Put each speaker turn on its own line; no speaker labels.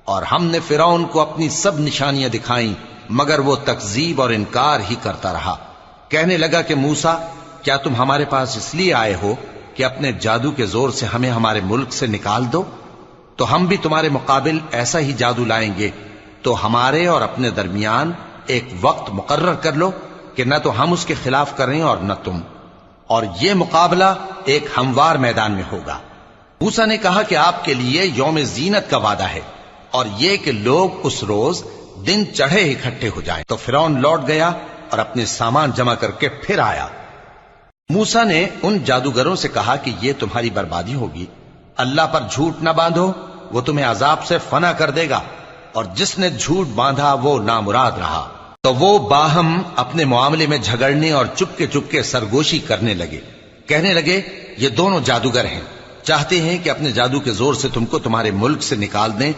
اور ہم نے فرعون کو اپنی سب نشانیاں دکھائیں مگر وہ تکذیب اور انکار ہی کرتا رہا۔ کہنے لگا کہ موسیٰ، کیا تم ہمارے پاس اس لیے آئے ہو کہ اپنے جادو کے زور سے ہمیں ہمارے ملک سے نکال دو؟ تو ہم بھی تمہارے مقابل ایسا ہی جادو لائیں گے، تو ہمارے اور اپنے درمیان ایک وقت مقرر کر لو کہ نہ تو ہم اس کے خلاف کریں اور نہ تم، اور یہ مقابلہ ایک ہموار میدان میں ہوگا۔ موسیٰ نے کہا کہ آپ کے لیے یوم زینت کا وعدہ ہے، اور یہ کہ لوگ اس روز دن چڑھے اکٹھے ہو جائیں۔ تو فرعون لوٹ گیا اور اپنے سامان جمع کر کے پھر آیا۔ موسیٰ نے ان جادوگروں سے کہا کہ یہ تمہاری بربادی ہوگی، اللہ پر جھوٹ نہ باندھو، وہ تمہیں عذاب سے فنا کر دے گا، اور جس نے جھوٹ باندھا وہ نامراد رہا۔ تو وہ باہم اپنے معاملے میں جھگڑنے اور چپکے سرگوشی کرنے لگے۔ کہنے لگے یہ دونوں جادوگر ہیں، چاہتے ہیں کہ اپنے جادو کے زور سے تم کو تمہارے ملک سے نکال دیں